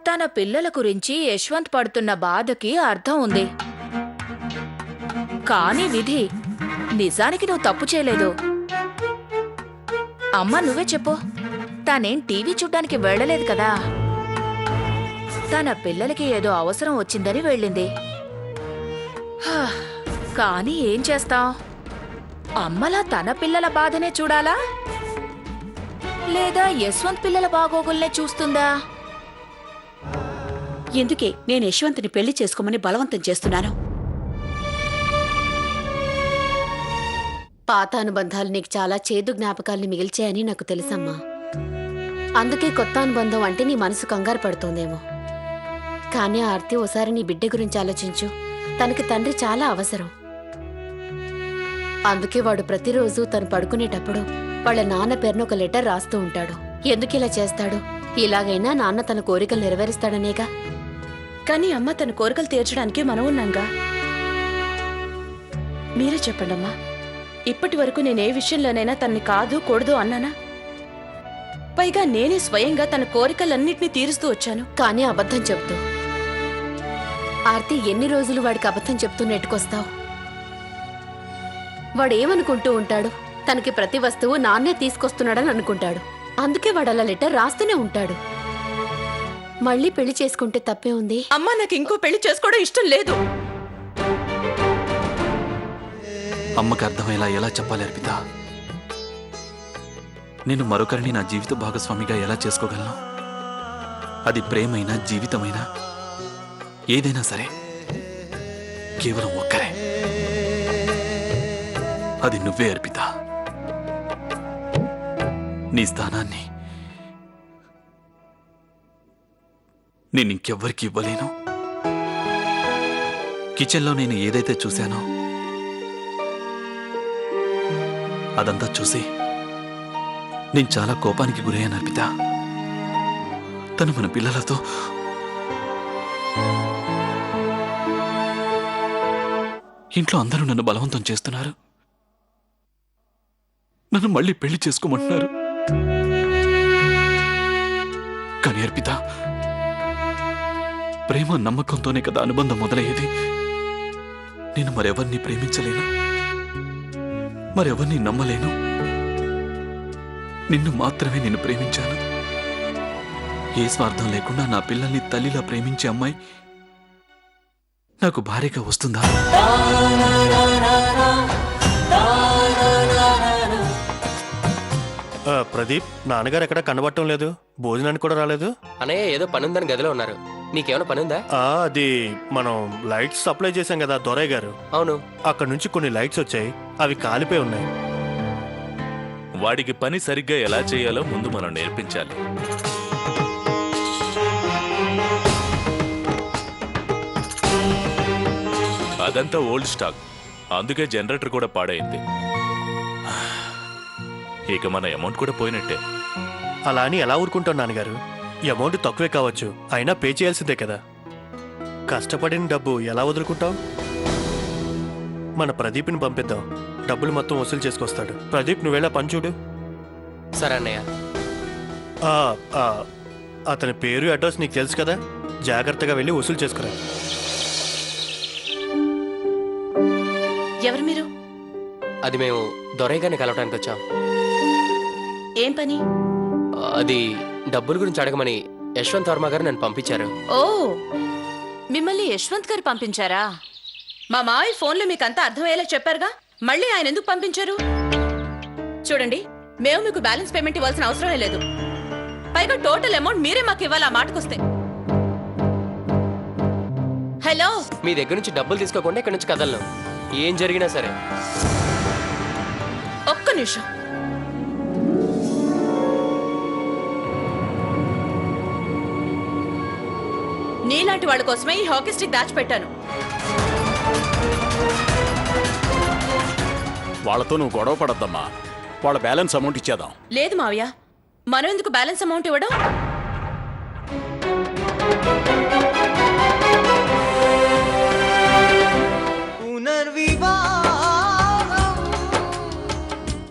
తన పిల్లల గురించి యశ్వంత్ పడుతున్న బాధకి అర్థం ఉంది. కానీ విధి, నిజానికి నువ్వు తప్పు చేయలేదు. అమ్మ నువ్వే చెప్పు, తనేం టీవీ చూడ్డానికి వెళ్ళలేదు కదా. తన పిల్లలకి ఏదో అవసరం వచ్చిందని వెళ్ళింది. కానీ ఏం చేస్తాం, అమ్మలా తన పిల్లల బాధనే చూడాలా లేదా యశ్వంత్ పిల్లల బాగోగుల్నే చూస్తుందా? ఎందుకే నేను యశ్వంత్ని పెళ్లి చేసుకోమని బలవంతం చేస్తున్నాను. పాత అనుబంధాలు నీకు చాలా చేదు జ్ఞాపకాల్ని మిగిల్చాయని నాకు తెలుసమ్మా. అందుకే కొత్త అనుబంధం అంటే నీ మనసు కంగారు పడుతోందేమో. కానీ ఆర్తి, ఓసారి నీ బిడ్డ గురించి ఆలోచించు. తనకి తండ్రి చాలా అవసరం. అందుకే వాడు ప్రతిరోజు తను పడుకునేటప్పుడు వాళ్ళ నాన్న పేరున ఒక లెటర్ రాస్తూ ఉంటాడు. ఎందుకు ఇలా చేస్తాడు? ఇలాగైనా నాన్న తన కోరికలు నెరవేరుస్తాడనేగా. కానీ అమ్మ తన కోరికలు తీర్చడానికి మనం ఉన్నాంగా. మీరే చెప్పండమ్మా, ఇప్పటి వరకు నేనే విషయంలోనైనా తన్ని కాదు కూడదు అన్నానా? పైగా నేనే స్వయంగా తన కోరికలన్నింటినీ తీరుస్తూ వచ్చాను. కానీ అబద్ధం చెప్తూ. ఆర్తి, ఎన్ని రోజులు వాడికి అబద్ధం చెప్తూ నెట్టుకొస్తావు? వాడేమనుకుంటూ ఉంటాడు? తనకి ప్రతి వస్తువు నాన్నే తీసుకొస్తున్నాడని అనుకుంటాడు. అందుకే వాడు అలా లెటర్ రాస్తూనే ఉంటాడు. మళ్ళీ పెళ్లి చేసుకుంటే తప్పే ఉంది. అమ్మా, నాకు ఇంకో పెళ్లి చేసుకోవడం ఇష్టం లేదు. అమ్మకి అర్థమయ్యేలా ఎలా చెప్పాలి అర్పిత? నేను మరొకరిని నా జీవిత భాగస్వామిగా ఎలా చేసుకోగలను? అది ప్రేమైనా జీవితమైనా ఏదైనా సరే కేవలం ఒక్కరే. అది నువ్వే అర్పిత. నీ స్థానాన్ని నేను ఇంకెవ్వరికి ఇవ్వలేను. కిచెన్లో నేను ఏదైతే చూశానో అదంతా చూసి నేను చాలా కోపానికి గురయ్యాను అర్పిత. తను మన పిల్లలతో ఇంట్లో అందరూ నన్ను బలవంతం చేస్తున్నారు. నన్ను మళ్ళీ పెళ్లి చేసుకోమంటున్నారు. కానీ అర్పిత, ప్రేమ నమ్మకంతోనే కదా అనుబంధం మొదలయ్యేది. నేను మరెవరిని ప్రేమించలేను, మరెవరిని నమ్మలేను. నిన్ను మాత్రమే నేను ప్రేమించాను. ఏ స్వార్థం లేకుండా నా పిల్లల్ని తల్లిలా ప్రేమించే అమ్మాయి నాకు భార్యగా వస్తుందా? ప్రదీప్, నాన్నగారు ఎక్కడ కనబడటం లేదు. భోజనానికి కూడా రాలేదు. అన్నయ్య ఏదో పనుందని గదిలో ఉన్నారు. నీకేమైనా పనుందా? అది మనం లైట్స్ సప్లై చేశాం కదా దొరయ్య గారు. అవును. అక్కడ నుంచి కొన్ని లైట్స్ వచ్చాయి, అవి కాలిపోయి ఉన్నాయి. వాడికి పని సరిగ్గా ఎలా చేయాలో ముందు మనం నేర్పించాలి. అదంతా ఓల్డ్ స్టాక్, అందుకే జనరేటర్ కూడా పాడైంది. ఇక మన అమౌంట్ కూడా పోయినట్టే. అలా అని ఎలా ఊరుకుంటాం నాన్నగారు? ఈ అమౌంట్ తక్కువే కావచ్చు, అయినా పే చేయాల్సిందే కదా. కష్టపడిన డబ్బు ఎలా వదులుకుంటాం? మన ప్రదీప్ని పంపిద్దాం, డబ్బులు మొత్తం వసూలు చేసుకొస్తాడు. ప్రదీప్, నువ్వేళ పని చూడు. సరే అన్నయ్య. అతని పేరు అడ్రస్ నీకు తెలుసు కదా, జాగ్రత్తగా వెళ్ళి వసూలు చేసుకురా. ఎవరు మీరు? అది మేము దొరయ్య గారిని కలవడానికి వచ్చాం. ఏం పని? అది డబ్బుల గురించి అడగమని యశ్వంత్ వర్మ గారు నన్ను పంపించారు. ఓ, మిమ్మల్ని యశ్వంత్ గారు పంపించారా? మా మావయ్య ఫోన్లో మీకంతా అర్థమయ్యేలా చెప్పారుగా, మళ్ళీ ఆయన ఎందుకు పంపించారు? చూడండి, మేము మీకు బ్యాలెన్స్ పేమెంట్ ఇవ్వాల్సిన అవసరమే లేదు. పైగా టోటల్ అమౌంట్ మీరే మాకు ఇవ్వాలి ఆ మాటకొస్తే. హలో, మీ దగ్గర నుంచి డబ్బులు తీసుకోకుండా ఇక్కడ నుంచి కదలను. ఏం జరిగినా సరే. ఒక్క నిమిషం. నీలాంటి వాళ్ళ కోసమే ఈ హాకీ స్టిక్ దాచిపెట్టాను. వాళ్ళతో నువ్వు గొడవ పడద్దమ్మా. వాళ్ళ బ్యాలెన్స్ అమౌంట్ ఇచ్చేద్దాం. లేదు మావయ్య, మనం ఎందుకు బ్యాలెన్స్ అమౌంట్ ఇవ్వడం?